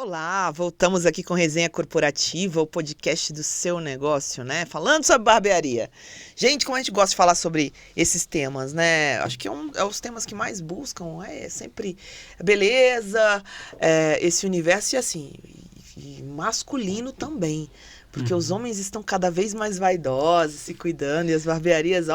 Olá, voltamos aqui com Resenha Corporativa, o podcast do seu negócio, né? Falando sobre barbearia. Gente, como a gente gosta de falar sobre esses temas, né? Acho que é os temas que mais buscam, sempre beleza, esse universo e assim, e masculino também. Porque os homens estão cada vez mais vaidosos, se cuidando, e as barbearias,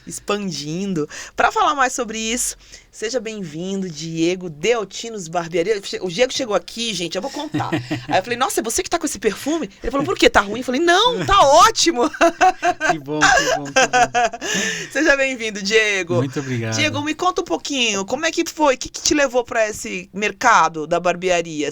expandindo. Para falar mais sobre isso, seja bem-vindo, Diego Deotinos Barbearia. O Diego chegou aqui, gente, eu vou contar. Aí eu falei, nossa, é você que tá com esse perfume? Ele falou, por quê? Tá ruim? Eu falei, não, tá ótimo. Que bom, que bom, que bom. Seja bem-vindo, Diego. Muito obrigado. Diego, me conta um pouquinho, como é que foi? O que te levou para esse mercado da barbearia?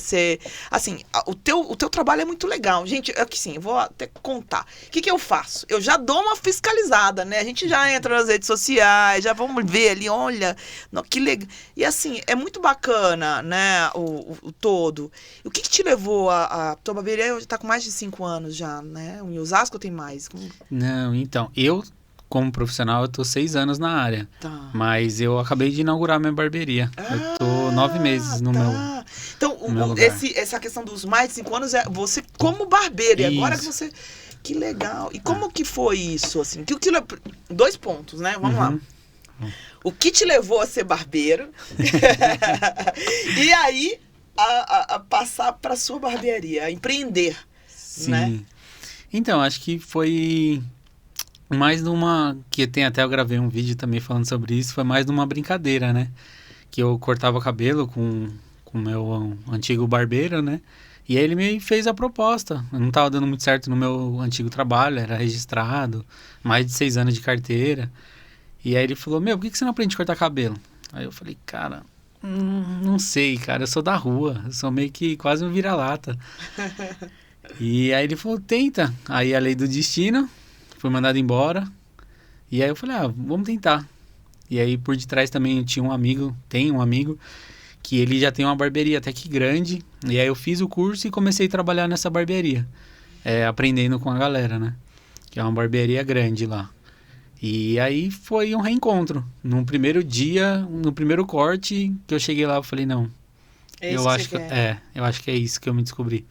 O teu trabalho é muito legal. Gente, eu vou até contar. O que eu faço? Eu já dou uma fiscalizada, né? A gente já entra nas redes sociais, já vamos ver ali, olha, que legal. E assim, é muito bacana, né, o todo. O que te levou a tua barbearia? Tá com mais de 5 anos já, né? Em Osasco tem mais? Não, então, eu, como profissional, eu tô 6 anos na área. Tá. Mas eu acabei de inaugurar minha barbearia. Eu tô 9 meses no meu. Então, meu lugar. essa questão dos mais de 5 anos é você como barbeiro. E agora que você. Que legal. E como que foi isso, assim? 2 pontos, né? Vamos lá. O que te levou a ser barbeiro? E aí, a passar para sua barbearia, a empreender, Sim. né? Então, acho que foi mais numa... Que tem até eu gravei um vídeo também falando sobre isso. Foi mais numa brincadeira, né? Que eu cortava cabelo com o meu antigo barbeiro, né? E aí ele me fez a proposta. Eu não estava dando muito certo no meu antigo trabalho, era registrado, mais de 6 anos de carteira. E aí ele falou, por que você não aprende a cortar cabelo? Aí eu falei, cara, não sei, cara, eu sou da rua, eu sou meio que quase um vira-lata. E aí ele falou, tenta. Aí a lei do destino, fui mandado embora. E aí eu falei, vamos tentar. E aí por detrás também tem um amigo, que ele já tem uma barbearia até que grande. E aí eu fiz o curso e comecei a trabalhar nessa barbearia, aprendendo com a galera, né? Que é uma barbearia grande lá. E aí foi um reencontro. No primeiro dia, no primeiro corte que eu cheguei lá, eu falei, não. Eu acho que é isso que eu me descobri.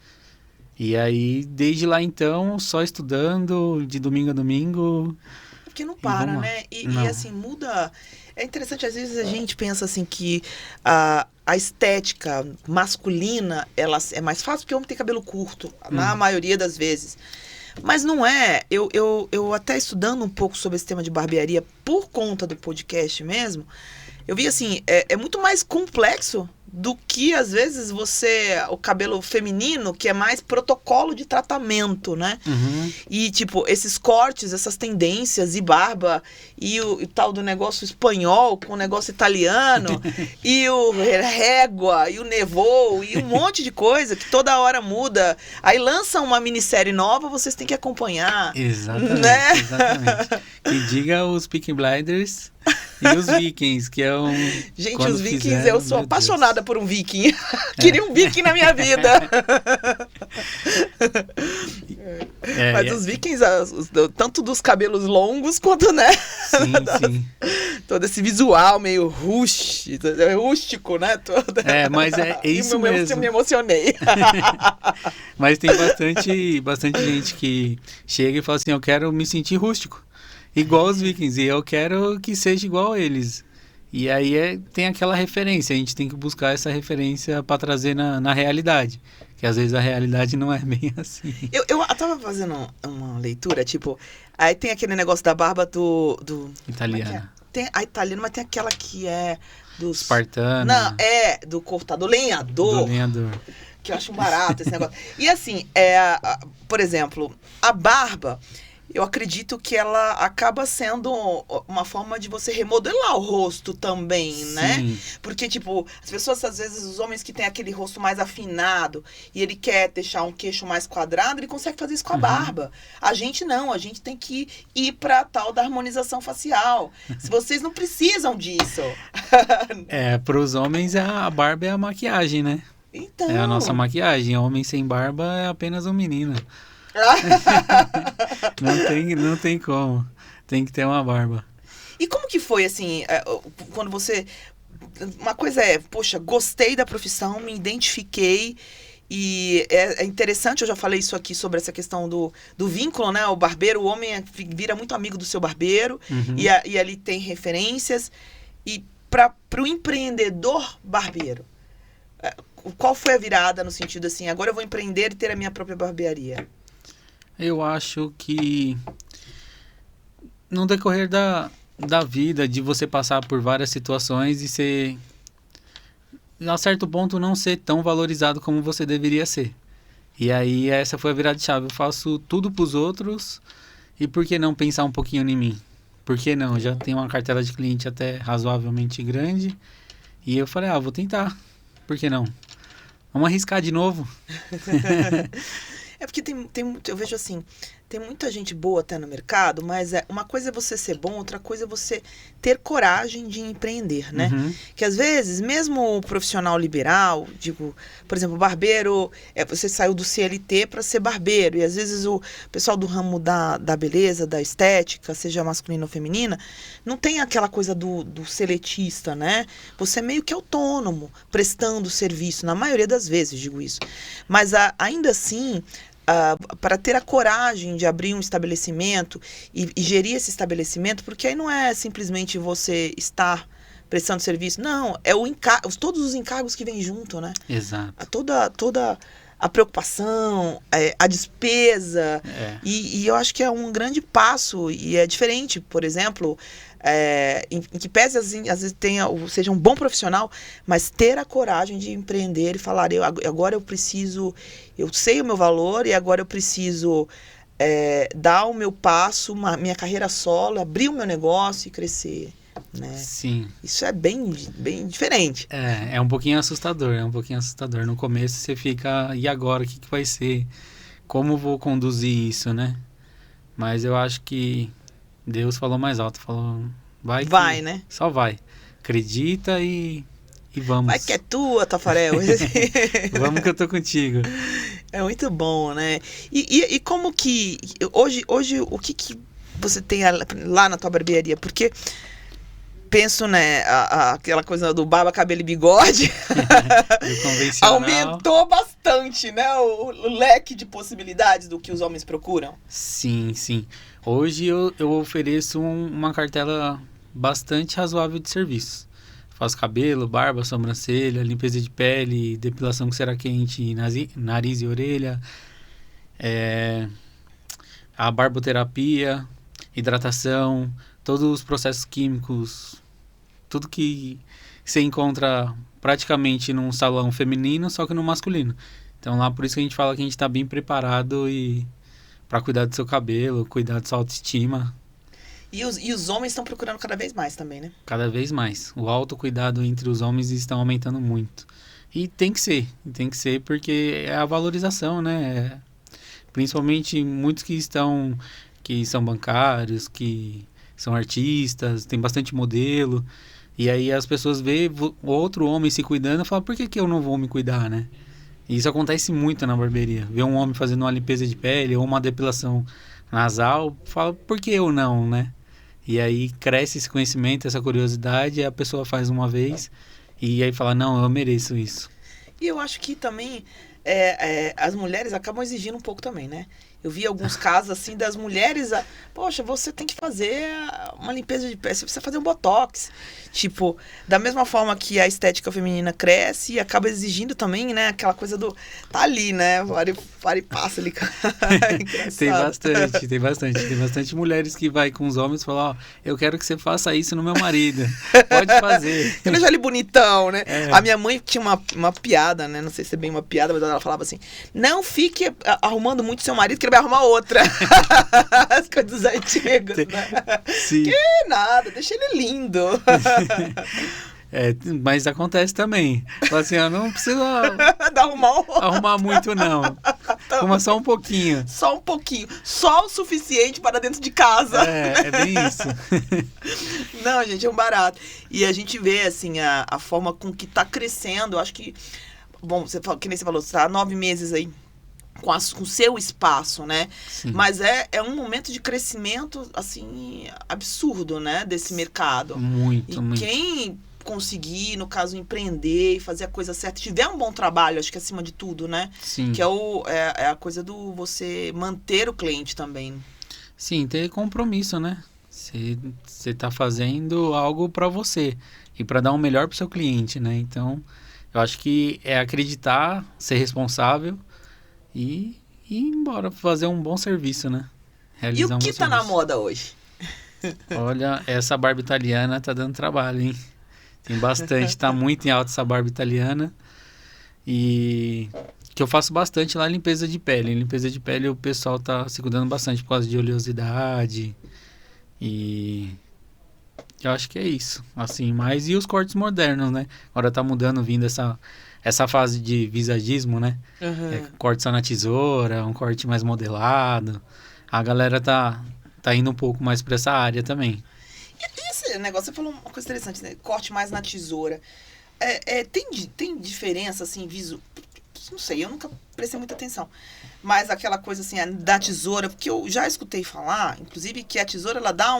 E aí, desde lá então, só estudando de domingo a domingo. Porque não para, né? E assim, muda. É interessante, às vezes a gente pensa assim que a estética masculina, ela é mais fácil porque o homem tem cabelo curto, na maioria das vezes. Mas não é. Eu até estudando um pouco sobre esse tema de barbearia por conta do podcast mesmo, eu vi assim, é muito mais complexo do que, às vezes, o cabelo feminino, que é mais protocolo de tratamento, né? E, esses cortes, essas tendências e barba, e o tal do negócio espanhol com o negócio italiano, e o régua, e o nevô, e um monte de coisa que toda hora muda. Aí lançam uma minissérie nova, vocês têm que acompanhar. Exatamente, né? Exatamente. Que diga os Peaky Blinders e os Vikings, que é um... Gente, os Vikings, eu sou apaixonada por um Viking. Queria um Viking na minha vida. Mas os Vikings, tanto dos cabelos longos, né? Sim. Todo esse visual meio rústico, né? Mas é isso mesmo. Eu me emocionei. Mas tem bastante gente que chega e fala assim, eu quero me sentir rústico, igual os Vikings, e eu quero que seja igual a eles. E aí tem aquela referência, a gente tem que buscar essa referência para trazer na realidade, que às vezes a realidade não é bem assim. Eu tava fazendo uma leitura, aí tem aquele negócio da barba do italiana. Tem a italiana, mas tem aquela que é dos... espartano. Não, do cortador, lenhador. Do lenhador. Que eu acho um barato esse negócio. E assim, por exemplo, a barba... Eu acredito que ela acaba sendo uma forma de você remodelar o rosto também, né? Porque, as pessoas, às vezes, os homens que têm aquele rosto mais afinado e ele quer deixar um queixo mais quadrado, ele consegue fazer isso com a barba. A gente não, a gente tem que ir pra tal da harmonização facial. Se vocês não precisam disso. Para os homens, a barba é a maquiagem, né? Então... É a nossa maquiagem. Homem sem barba é apenas um menino. Não tem como. Tem que ter uma barba. E como que foi, assim, quando você... Uma coisa poxa, gostei da profissão, me identifiquei E é interessante, eu já falei isso aqui sobre essa questão do vínculo, né? O barbeiro, o homem vira muito amigo do seu barbeiro, e ali tem referências. E para o empreendedor barbeiro, qual foi a virada no sentido assim, agora eu vou empreender e ter a minha própria barbearia? Eu acho que no decorrer da vida, de você passar por várias situações e ser, a certo ponto, não ser tão valorizado como você deveria ser. E aí essa foi a virada de chave. Eu faço tudo pros outros e por que não pensar um pouquinho em mim? Por que não? Eu já tenho uma cartela de cliente até razoavelmente grande e eu falei, vou tentar. Por que não? Vamos arriscar de novo. É porque eu vejo assim, tem muita gente boa até no mercado, mas uma coisa é você ser bom, outra coisa é você ter coragem de empreender, né? Que às vezes, mesmo o profissional liberal, digo, por exemplo, barbeiro, você saiu do CLT para ser barbeiro, e às vezes o pessoal do ramo da beleza, da estética, seja masculina ou feminina, não tem aquela coisa do seletista, né? Você é meio que autônomo, prestando serviço, na maioria das vezes, digo isso. Mas ainda assim, para ter a coragem de abrir um estabelecimento e gerir esse estabelecimento, porque aí não é simplesmente você estar prestando serviço, não, é todos os encargos que vêm junto, né? Exato. Toda a preocupação, a despesa, e eu acho que é um grande passo, e é diferente, por exemplo, em que pese às vezes seja um bom profissional, mas ter a coragem de empreender e falar, agora eu sei o meu valor e agora eu preciso dar o meu passo, minha carreira solo, abrir o meu negócio e crescer, né? Sim. Isso é bem, bem diferente. É um pouquinho assustador, No começo você fica, e agora, o que vai ser? Como vou conduzir isso, né? Mas eu acho que Deus falou mais alto, falou, vai, né? Só vai. Acredita e vamos. Vai que é tua, Tafarel. Vamos que eu tô contigo. É muito bom, né? E como que, hoje o que você tem lá na tua barbearia? Porque penso, né, aquela coisa do barba, cabelo e bigode aumentou bastante, né, o leque de possibilidades do que os homens procuram. Sim. Hoje eu ofereço uma cartela bastante razoável de serviços. Faço cabelo, barba, sobrancelha, limpeza de pele, depilação com cera quente, nariz e orelha, a barboterapia, hidratação, todos os processos químicos, tudo que você encontra praticamente num salão feminino, só que no masculino. Então lá por isso que a gente fala que a gente está bem preparado para cuidar do seu cabelo, cuidar da sua autoestima. E os homens estão procurando cada vez mais também, né? Cada vez mais. O autocuidado entre os homens está aumentando muito. E tem que ser porque é a valorização, né? Principalmente muitos que são bancários, que são artistas, tem bastante modelo. E aí as pessoas veem outro homem se cuidando e falam, por que eu não vou me cuidar, né? E isso acontece muito na barbearia. Ver um homem fazendo uma limpeza de pele ou uma depilação nasal, fala, por que eu não, né? E aí cresce esse conhecimento, essa curiosidade, e a pessoa faz uma vez e aí fala, não, eu mereço isso. E eu acho que também as mulheres acabam exigindo um pouco também, né? Eu vi alguns casos assim das mulheres, poxa, você tem que fazer uma limpeza de pele, você precisa fazer um botox. Tipo, da mesma forma que a estética feminina cresce e acaba exigindo também, né? Aquela coisa do, tá ali, né? Para e passa ali. Tem bastante mulheres que vai com os homens e falam, eu quero que você faça isso no meu marido. Pode fazer. Eu já ali bonitão, né? A minha mãe tinha uma piada, né? Não sei se é bem uma piada, mas ela falava assim, não fique arrumando muito seu marido, que ele vai arrumar outra. As coisas antigas, né? Sim. Que nada, deixa ele lindo. Mas acontece também. Fala assim, eu não precisa arrumar muito, não. Arruma só um pouquinho. Só um pouquinho. Só o suficiente para dentro de casa. É bem isso. Não, gente, é um barato. E a gente vê, assim, a forma com que tá crescendo. Eu acho que, bom, que nem você falou, você tá há 9 meses aí com o seu espaço, né? Sim. Mas é um momento de crescimento, assim, absurdo, né? Desse mercado. Muito. Quem conseguir, no caso, empreender e fazer a coisa certa, tiver um bom trabalho, acho que acima de tudo, né? Sim. Que é a coisa do você manter o cliente também. Sim, ter compromisso, né? Você tá fazendo algo para você e para dar o melhor pro seu cliente, né? Então, eu acho que é acreditar, ser responsável e ir embora fazer um bom serviço, né? E o que tá na moda hoje? Olha, essa barba italiana tá dando trabalho, hein? Tem bastante, tá muito em alta essa barba italiana. E que eu faço bastante lá, limpeza de pele. Limpeza de pele o pessoal tá se cuidando bastante por causa de oleosidade. E eu acho que é isso, assim, mas e os cortes modernos, né? Agora tá mudando, vindo essa fase de visagismo, né? Corte só na tesoura, um corte mais modelado. A galera tá indo um pouco mais pra essa área também. E esse negócio, você falou uma coisa interessante, né? Corte mais na tesoura. Tem diferença, assim, não sei, eu nunca prestei muita atenção. Mas aquela coisa, assim, da tesoura, porque eu já escutei falar, inclusive, que a tesoura, ela dá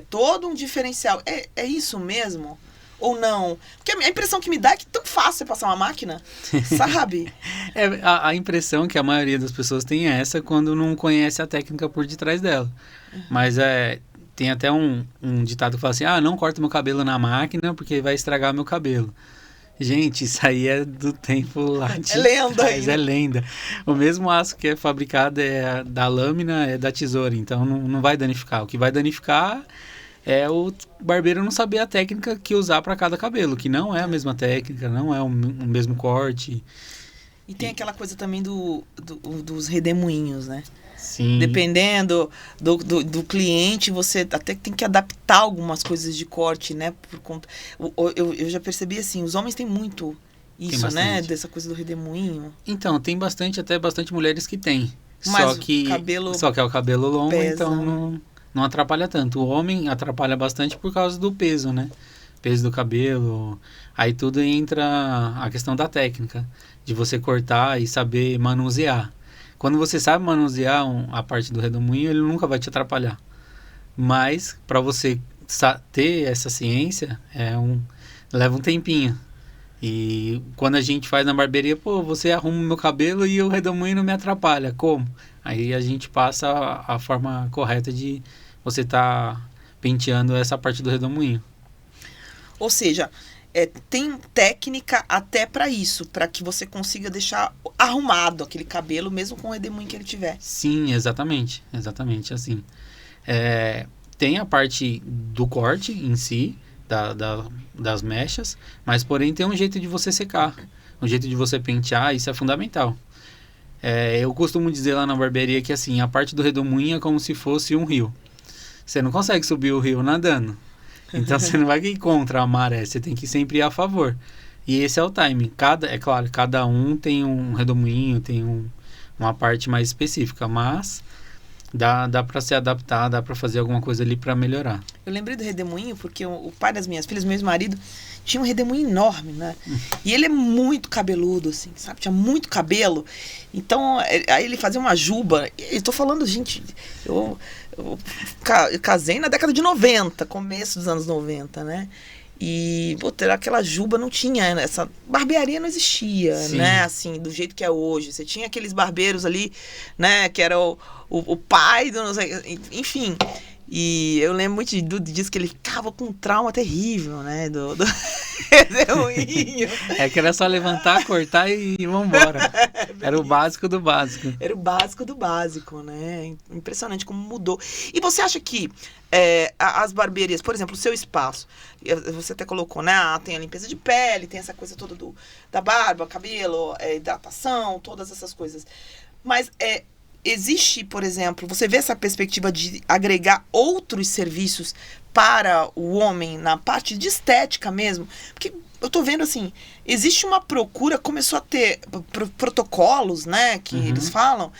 todo um diferencial. É isso mesmo? Ou não? Porque a impressão que me dá é que é tão fácil você passar uma máquina, sabe? A impressão que a maioria das pessoas tem é essa quando não conhece a técnica por detrás dela. Mas tem até um ditado que fala assim, não corta meu cabelo na máquina porque vai estragar meu cabelo. Gente, isso aí é do tempo lá de lenda trás, é lenda. O mesmo aço que é fabricado é da lâmina, é da tesoura, então não vai danificar. O que vai danificar é o barbeiro não saber a técnica que usar para cada cabelo, que não é a mesma técnica, não é o mesmo corte. E tem aquela coisa também dos redemoinhos, né? Sim. Dependendo do cliente, você até tem que adaptar algumas coisas de corte, né? Por conta, eu já percebi assim, os homens têm muito isso, né? Dessa coisa do redemoinho. Então, tem até bastante mulheres que têm. Mas só que é o cabelo longo, pesa, então não atrapalha tanto. O homem atrapalha bastante por causa do peso, né? Peso do cabelo. Aí tudo entra a questão da técnica, de você cortar e saber manusear. Quando você sabe manusear a parte do redemoinho, ele nunca vai te atrapalhar. Mas, para você ter essa ciência, leva um tempinho. E quando a gente faz na barbearia, você arruma o meu cabelo e o redemoinho não me atrapalha. Como? Aí a gente passa a forma correta de você estar penteando essa parte do redemoinho. Ou seja, tem técnica até para isso, para que você consiga deixar arrumado aquele cabelo, mesmo com o redemoinho que ele tiver. Sim, exatamente assim. Tem a parte do corte em si, das mechas, mas porém tem um jeito de você secar, um jeito de você pentear, isso é fundamental. Eu costumo dizer lá na barbearia que assim, a parte do redemoinho é como se fosse um rio. Você não consegue subir o rio nadando. Então você não vai ir contra a maré, você tem que sempre ir a favor. E esse é o timing. Cada um tem um redemoinho, tem uma parte mais específica, mas dá para se adaptar, dá para fazer alguma coisa ali para melhorar. Eu lembrei do redemoinho porque o pai das minhas filhas, meu ex-marido, tinha um redemoinho enorme, né? E ele é muito cabeludo, assim, sabe? Tinha muito cabelo. Então, aí ele fazia uma juba. E tô falando, gente, eu casei na década de 90, começo dos anos 90, né? E, aquela juba não tinha, essa barbearia não existia, sim, né? Assim, do jeito que é hoje. Você tinha aqueles barbeiros ali, né? Que era o pai do... Enfim... E eu lembro muito disso, que ele ficava com um trauma terrível, né? Do redemoinho. Que era só levantar, cortar e ir embora. Era o básico do básico. Era o básico do básico, né? Impressionante como mudou. E você acha que as barbearias, por exemplo, o seu espaço, você até colocou, né? Tem a limpeza de pele, tem essa coisa toda da barba, cabelo, hidratação, todas essas coisas. Mas existe, por exemplo, você vê essa perspectiva de agregar outros serviços para o homem na parte de estética mesmo? Porque eu tô vendo assim, existe uma procura, começou a ter protocolos, né, que eles falam,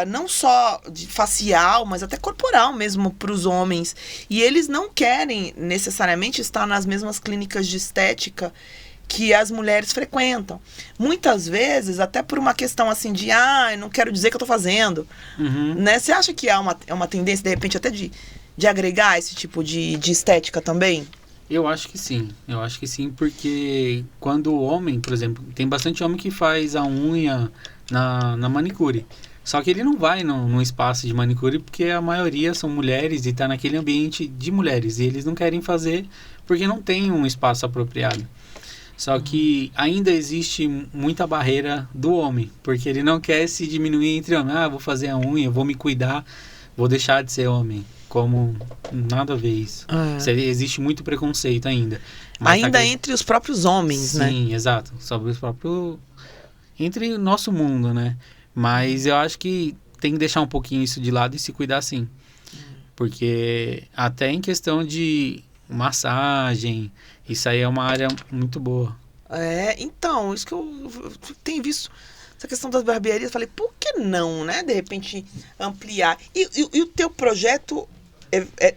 não só de facial, mas até corporal mesmo para os homens. E eles não querem necessariamente estar nas mesmas clínicas de estética que as mulheres frequentam. Muitas vezes, até por uma questão assim de, eu não quero dizer que eu tô fazendo. Né? Você acha que é uma tendência, de repente, até de agregar esse tipo de estética também? Eu acho que sim. Eu acho que sim, porque quando o homem, por exemplo, tem bastante homem que faz a unha na manicure. Só que ele não vai num espaço de manicure porque a maioria são mulheres e está naquele ambiente de mulheres. E eles não querem fazer porque não tem um espaço apropriado. Só que ainda existe muita barreira do homem, porque ele não quer se diminuir entre homens. Ah, vou fazer a unha, vou me cuidar, vou deixar de ser homem. Como nada a ver isso. Existe muito preconceito ainda. Mas ainda entre os próprios homens, né? Sim, exato. Sobre os próprios... Entre o nosso mundo, né? Mas eu acho que tem que deixar um pouquinho isso de lado e se cuidar sim. Porque até em questão de massagem, isso aí é uma área muito boa. Então, isso que eu tenho visto, essa questão das barbearias, falei, por que não, né? De repente, ampliar. E o teu projeto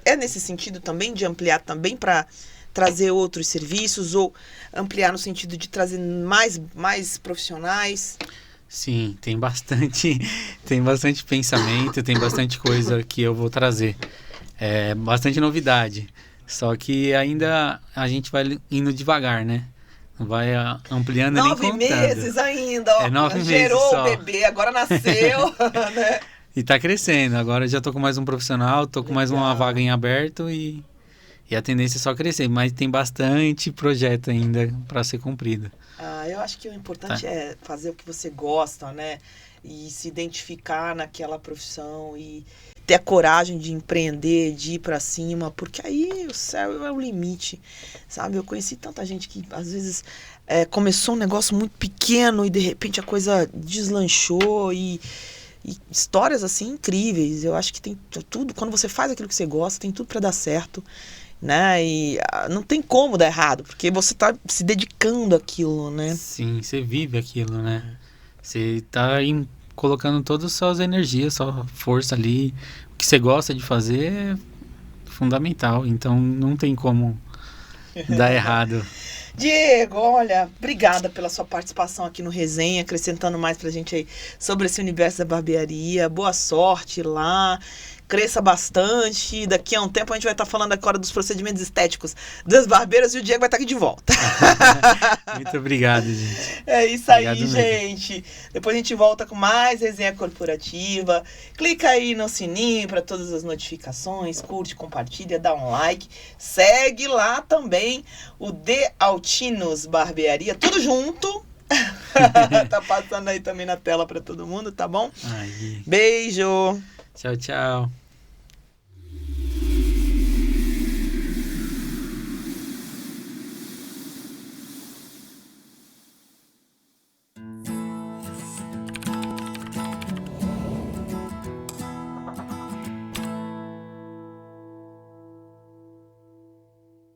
é nesse sentido também, de ampliar também para trazer outros serviços, ou ampliar no sentido de trazer mais profissionais? Sim, tem bastante pensamento, tem bastante coisa que eu vou trazer. Bastante novidade. Só que ainda a gente vai indo devagar, né? Vai ampliando e nem contando. 9 meses ainda, ó. 9 meses gerou só. o bebê, agora nasceu, né? E tá crescendo. Agora já tô com mais um profissional, tô com mais uma vaga em aberto e a tendência é só crescer. Mas tem bastante projeto ainda para ser cumprido. Eu acho que o importante é fazer o que você gosta, né? E se identificar naquela profissão e ter a coragem de empreender, de ir para cima, porque aí o céu é o limite, sabe? Eu conheci tanta gente que às vezes começou um negócio muito pequeno e de repente a coisa deslanchou e histórias assim incríveis. Eu acho que tem tudo, quando você faz aquilo que você gosta, tem tudo para dar certo, né? E não tem como dar errado, porque você tá se dedicando àquilo, né? Sim, você vive aquilo, né? Você tá colocando todas as suas energias, sua força ali. O que você gosta de fazer é fundamental, então não tem como dar errado. Diego, olha, obrigada pela sua participação aqui no Resenha, acrescentando mais pra gente aí sobre esse universo da barbearia. Boa sorte lá, cresça bastante. Daqui a um tempo a gente vai estar falando agora dos procedimentos estéticos das barbeiras e o Diego vai estar aqui de volta. Muito obrigado, gente. É isso obrigado aí, mesmo. Gente. Depois a gente volta com mais Resenha Corporativa. Clica aí no sininho para todas as notificações, curte, compartilha, dá um like. Segue lá também o De Altinos Barbearia, tudo junto. Tá passando aí também na tela para todo mundo, tá bom? Aí. Beijo. Tchau, tchau.